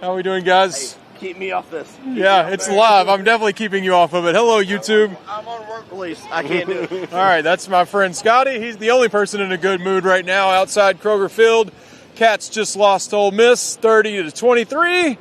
How are we doing, guys? Hey, keep me off this. Yeah, it's live. I'm definitely keeping you off of it. Hello, YouTube. I'm on work release. I can't do it. All right, that's my friend Scotty. He's the only person in a good mood right now outside Kroger Field. Cats just lost to Ole Miss 30-23.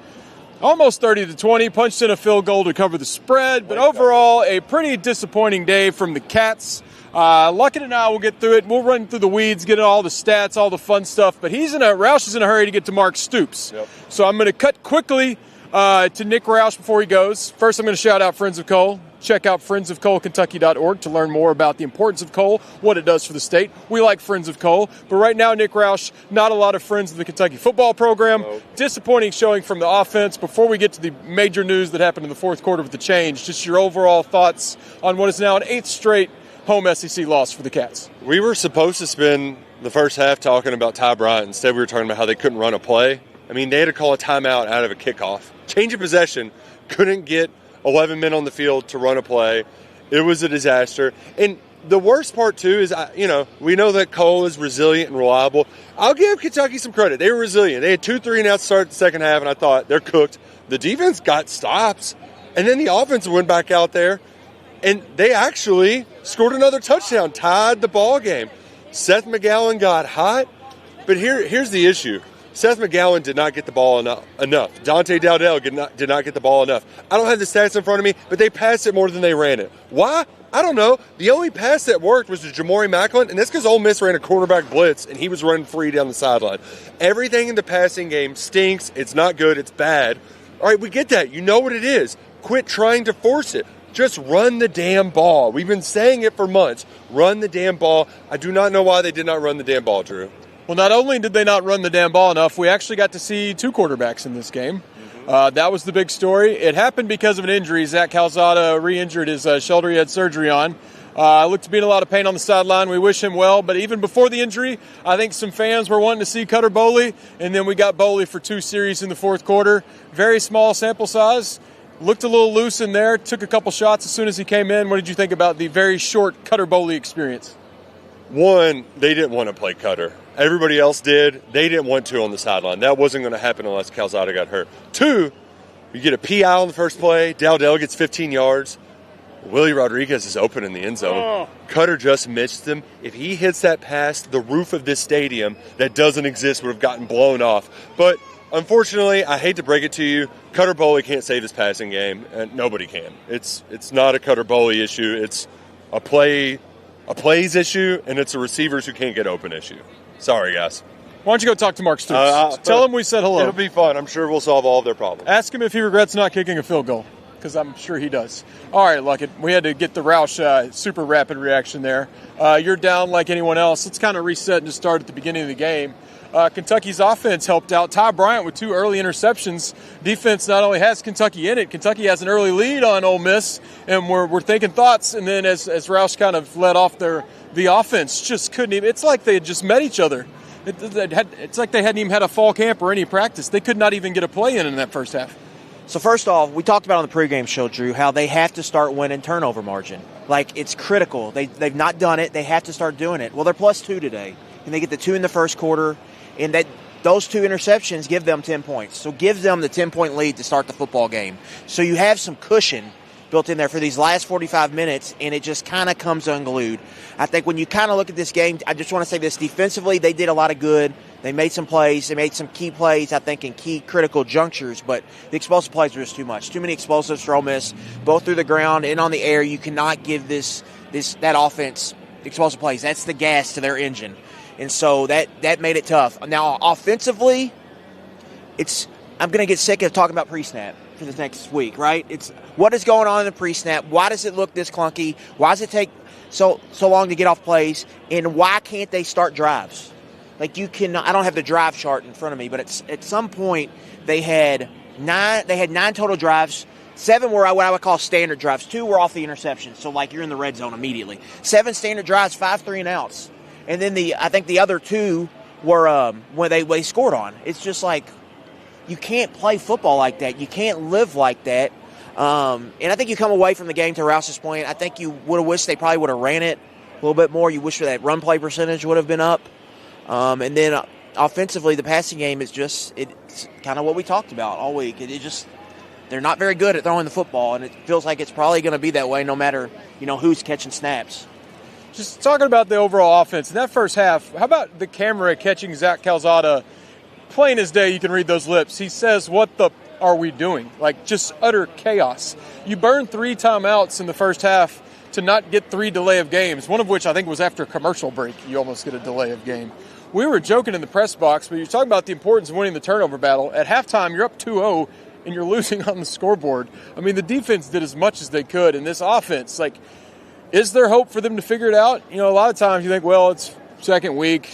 Almost 30-20. Punched in a field goal to cover the spread. But overall, a pretty disappointing day from the Cats. Luckett and I will get through it. We'll run through the weeds, get all the stats, all the fun stuff. But Roush is in a hurry to get to Mark Stoops. Yep. So I'm going to cut quickly to Nick Roush before he goes. First, I'm going to shout out Friends of Coal. Check out friendsofcoalkentucky.org to learn more about the importance of coal, what it does for the state. We like Friends of Coal. But right now, Nick Roush, not a lot of friends of the Kentucky football program. No. Disappointing showing from the offense. Before we get to the major news that happened in the fourth quarter with the change, just your overall thoughts on what is now an 8th straight home SEC loss for the Cats. We were supposed to spend the first half talking about Ty Bryant. Instead, we were talking about how they couldn't run a play. I mean, they had to call a timeout out of a kickoff. Change of possession. Couldn't get 11 men on the field to run a play. It was a disaster. And the worst part, too, is, we know that Cole is resilient and reliable. I'll give Kentucky some credit. They were resilient. They had 2 3-and-outs start the second half, and I thought they're cooked. The defense got stops. And then the offense went back out there, and they actually scored another touchdown, tied the ball game. Seth McGowan got hot, but here's the issue. Seth McGowan did not get the ball enough. Dante Dowdell did not get the ball enough. I don't have the stats in front of me, but they passed it more than they ran it. Why? I don't know. The only pass that worked was to Jamori Macklin, and that's because Ole Miss ran a quarterback blitz, and he was running free down the sideline. Everything in the passing game stinks. It's not good. It's bad. All right, we get that. You know what it is. Quit trying to force it. Just run the damn ball. We've been saying it for months. Run the damn ball. I do not know why they did not run the damn ball, Drew. Well, not only did they not run the damn ball enough, we actually got to see 2 quarterbacks in this game. That was the big story. It happened because of an injury. Zach Calzada re-injured his shoulder he had surgery on. Looked to be in a lot of pain on the sideline. We wish him well. But even before the injury, I think some fans were wanting to see Cutter Boley. And then we got Boley for 2 series in the fourth quarter. Very small sample size. Looked a little loose in there. Took a couple shots as soon as he came in. What did you think about the very short Cutter Boley experience? One, they didn't want to play Cutter. Everybody else did. They didn't want to on the sideline. That wasn't going to happen unless Calzada got hurt. 2, you get a PI on the first play. Dowdell gets 15 yards. Willie Rodriguez is open in the end zone. Cutter just missed him. If he hits that pass, the roof of this stadium that doesn't exist would have gotten blown off. But unfortunately, I hate to break it to you, Cutter Boley can't save this passing game, and nobody can. It's not a Cutter Boley issue. It's a plays issue, and it's a receivers who can't get open issue. Sorry, guys. Why don't you go talk to Mark Stoops? Tell him we said hello. It'll be fun. I'm sure we'll solve all of their problems. Ask him if he regrets not kicking a field goal, because I'm sure he does. All right, Luckett, we had to get the Roush super rapid reaction there. You're down like anyone else. Let's kind of reset and just start at the beginning of the game. Kentucky's offense helped out. Ty Bryant with 2 early interceptions. Defense not only has Kentucky in it, Kentucky has an early lead on Ole Miss, and we're thinking thoughts. And then as Roush kind of led off the offense just couldn't even. It's like they had just met each other. It's like they hadn't even had a fall camp or any practice. They could not even get a play in that first half. So first off, we talked about on the pregame show, Drew, how they have to start winning turnover margin. Like, it's critical. They've not done it. They have to start doing it. Well, they're +2 today, and they get the 2 in the first quarter, and those 2 interceptions give them 10 points. So gives them the 10-point lead to start the football game. So you have some cushion built in there for these last 45 minutes, and it just kind of comes unglued. I think when you kind of look at this game, I just want to say this. Defensively, they did a lot of good. They made some plays. They made some key plays, I think, in key critical junctures, but the explosive plays were just too much. Too many explosives for Ole Miss, both through the ground and on the air. You cannot give that offense explosive plays. That's the gas to their engine. And so that made it tough. Now, offensively, I'm going to get sick of talking about pre-snap for the next week, right? It's what is going on in the pre-snap. Why does it look this clunky? Why does it take so long to get off plays? And why can't they start drives? Like, you can. I don't have the drive chart in front of me, but at some point they had 9 total drives. 7 were what I would call standard drives. 2 were off the interception, so like you're in the red zone immediately. 7 standard drives, 5 3-and-outs, and then I think the other 2 were when they scored on. It's just like, you can't play football like that. You can't live like that. And I think you come away from the game, to Roush's point, I think you would have wished they probably would have ran it a little bit more. You wish that run play percentage would have been up. And then offensively, the passing game is it's kind of what we talked about all week. They're not very good at throwing the football, and it feels like it's probably going to be that way no matter, who's catching snaps. Just talking about the overall offense, in that first half, how about the camera catching Zach Calzada? Plain as day, you can read those lips. He says, "What the are we doing?" Like, just utter chaos. You burned 3 timeouts in the first half to not get 3 delay of games, one of which I think was after a commercial break. You almost get a delay of game. We were joking in the press box, but you're talking about the importance of winning the turnover battle. At halftime, you're up 2-0, and you're losing on the scoreboard. I mean, the defense did as much as they could, and this offense, like, is there hope for them to figure it out? A lot of times you think, well, it's second week,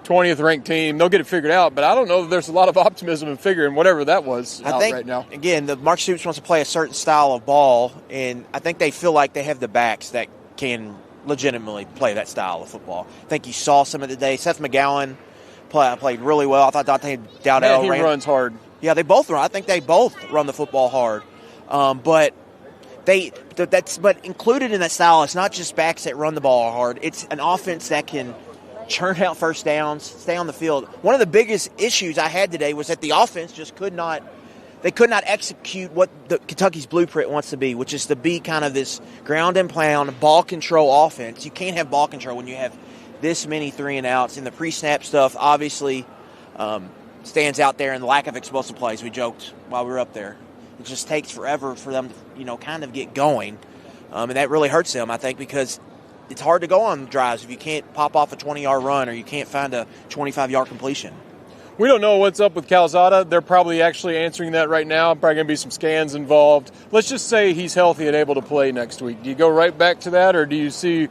20th ranked team, they'll get it figured out, but I don't know that there's a lot of optimism in figuring whatever that was out right now. Again, the Mark Stoops wants to play a certain style of ball, and I think they feel like they have the backs that can legitimately play that style of football. I think you saw some of the day. Seth McGowan played really well. I thought Dante Dowdell runs hard. Yeah, they both run. I think they both run the football hard. But included in that style, it's not just backs that run the ball hard. It's an offense that can churn out first downs, stay on the field. One of the biggest issues I had today was that the offense just could not execute what Kentucky's blueprint wants to be, which is to be kind of this ground and pound, ball control offense. You can't have ball control when you have this many 3-and-outs. And the pre-snap stuff obviously stands out there, and the lack of explosive plays. We joked while we were up there. It just takes forever for them to, kind of get going. And that really hurts them, I think, because it's hard to go on drives if you can't pop off a 20-yard run or you can't find a 25-yard completion. We don't know what's up with Calzada. They're probably actually answering that right now. Probably going to be some scans involved. Let's just say he's healthy and able to play next week. Do you go right back to that, or do you see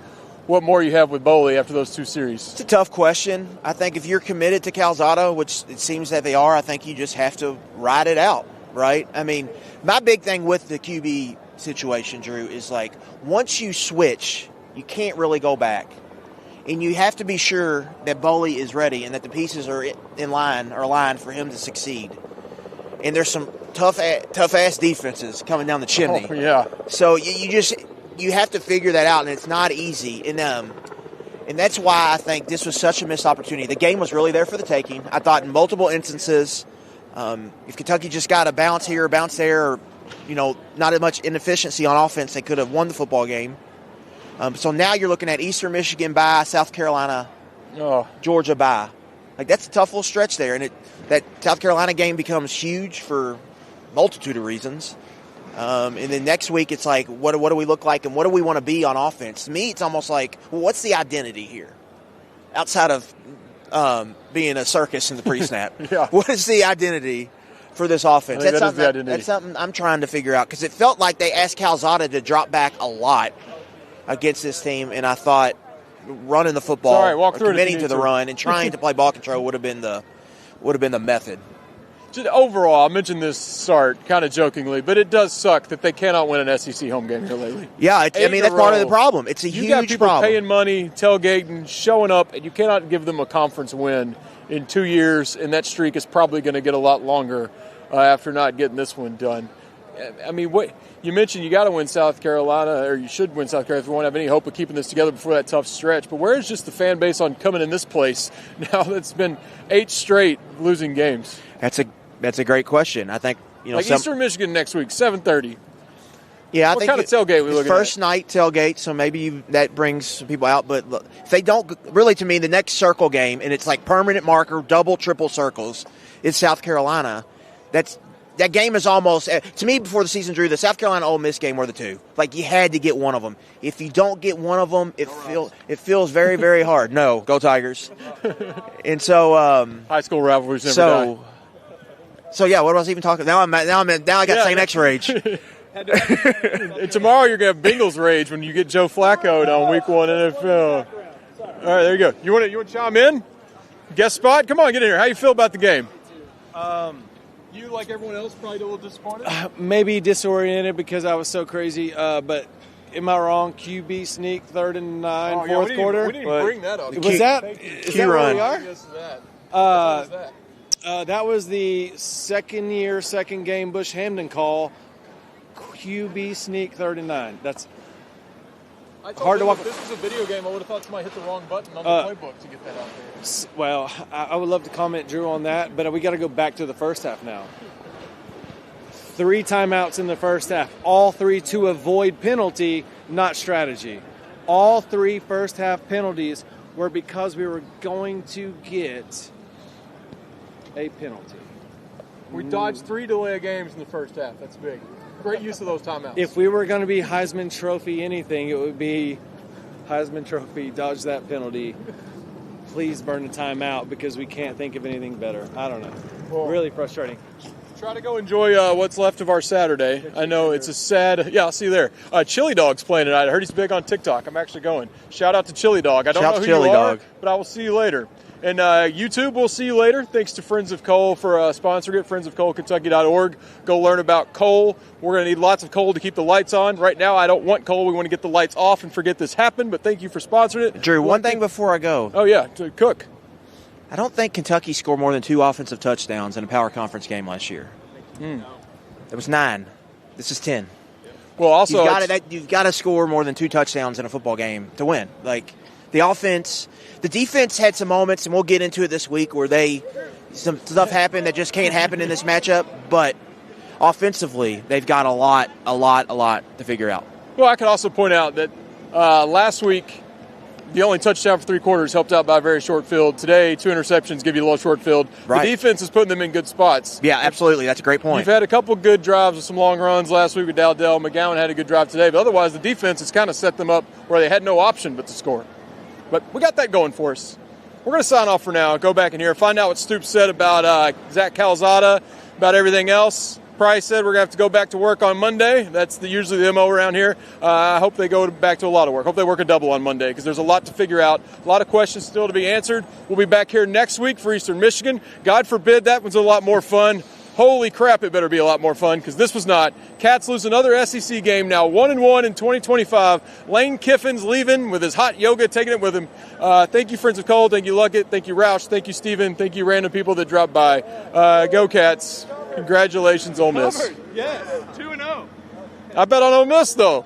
what more you have with Boley after those 2 series? It's a tough question. I think if you're committed to Calzada, which it seems that they are, I think you just have to ride it out, right? I mean, my big thing with the QB situation, Drew, is like once you switch, you can't really go back. And you have to be sure that Boley is ready and that the pieces are aligned for him to succeed. And there's some tough-ass defenses coming down the chimney. Oh, yeah. So you have to figure that out, and it's not easy. And that's why I think this was such a missed opportunity. The game was really there for the taking. I thought in multiple instances, if Kentucky just got a bounce here, a bounce there, or not as much inefficiency on offense, they could have won the football game. So now you're looking at Eastern Michigan bye, South Carolina, Georgia bye. Like, that's a tough little stretch there, and that South Carolina game becomes huge for a multitude of reasons. And then next week it's like, what do we look like and what do we want to be on offense? To me, it's almost like, well, what's the identity here? Outside of being a circus in the pre-snap. Yeah. What is the identity for this offense? That's something I'm trying to figure out, because it felt like they asked Calzada to drop back a lot against this team, and I thought running the football, or committing to the run and trying to play ball control would have been the method. Just overall, I mentioned this start kind of jokingly, but it does suck that they cannot win an SEC home game here lately. Yeah, that's part of the problem. It's a huge problem. You got people paying money, tailgating, showing up, and you cannot give them a conference win in 2 years, and that streak is probably going to get a lot longer after not getting this one done. I mean, what you mentioned, you got to win South Carolina, or you should win South Carolina if you want to have any hope of keeping this together before that tough stretch. But where is just the fan base on coming in this place now that it's been 8 straight losing games? That's a great question. I think Eastern Michigan next week, 7:30. Yeah, what kind of tailgate we looking at? First night tailgate, so maybe that brings some people out. But look, if they don't, really, to me, the next circle game, and it's like permanent marker, double, triple circles, is South Carolina. That game is almost, to me, before the season, Drew, the South Carolina Ole Miss game were the two. Like, you had to get one of them. If you don't get one of them, it feels very, very hard. No, go Tigers. And so high school rivalries never die. So yeah, what was I even talking? Now I got St. X rage. And tomorrow you're gonna have Bengals rage when you get Joe Flacco on Week 1 NFL. All right, there you go. You want to chime in? Guest spot? Come on, get in here. How you feel about the game? You, like everyone else, probably a little disappointed? Maybe disoriented because I was so crazy. But am I wrong? QB sneak, 3rd and 9, fourth quarter. We didn't even bring that up. Is that where we are? Yes, that. That was the second game Bush Hamden call. QB sneak, 3rd and 9. hard to walk. If this was a video game, I would have thought somebody hit the wrong button on the playbook to get that out there. Well, I would love to comment, Drew, on that, but we got to go back to the first half now. 3 timeouts in the first half, all 3 to avoid penalty, not strategy. All 3 first half penalties were because we were going to get a penalty. We dodged 3 delay games in the first half. That's big. Great use of those timeouts. If we were going to be Heisman Trophy anything, it would be Heisman Trophy, dodge that penalty. Please burn the timeout because we can't think of anything better. I don't know. Well, really frustrating. Try to go enjoy what's left of our Saturday. I know it's a sad. Yeah, I'll see you there. Chili Dog's playing tonight. I heard he's big on TikTok. I'm actually going. Shout out to Chili Dog. I don't know who you are, but I will see you later. And YouTube, we'll see you later. Thanks to Friends of Coal for sponsoring it. friendsofcoalkentucky.org. Go learn about coal. We're going to need lots of coal to keep the lights on. Right now, I don't want coal. We want to get the lights off and forget this happened. But thank you for sponsoring it. Drew, one thing before I go. Oh, yeah, to Cook. I don't think Kentucky scored more than 2 offensive touchdowns in a power conference game last year. It was 9. This is 10. Well, also, you've got to score more than 2 touchdowns in a football game to win. Like the defense had some moments, and we'll get into it this week where some stuff happened that just can't happen in this matchup. But offensively, they've got a lot to figure out. Well, I could also point out that last week, the only touchdown for 3 quarters helped out by a very short field. Today, 2 interceptions give you a little short field. Right. The defense is putting them in good spots. Yeah, absolutely. That's a great point. We've had a couple good drives with some long runs last week with Dowdell. McGowan had a good drive today. But otherwise, the defense has kind of set them up where they had no option but to score. But we got that going for us. We're going to sign off for now. Go back in here. Find out what Stoops said about Zach Calzada, about everything else. Price said we're going to have to go back to work on Monday. That's usually the MO around here. I hope they go back to a lot of work. Hope they work a double on Monday because there's a lot to figure out, a lot of questions still to be answered. We'll be back here next week for Eastern Michigan. God forbid that one's a lot more fun. Holy crap, it better be a lot more fun because this was not. Cats lose another SEC game now, 1-1 in 2025. Lane Kiffin's leaving with his hot yoga, taking it with him. Thank you, Friends of Cole. Thank you, Luckett. Thank you, Roush. Thank you, Steven. Thank you, random people that dropped by. Go Cats. Congratulations, Ole Miss. Yes, 2-0. I bet on Ole Miss, though.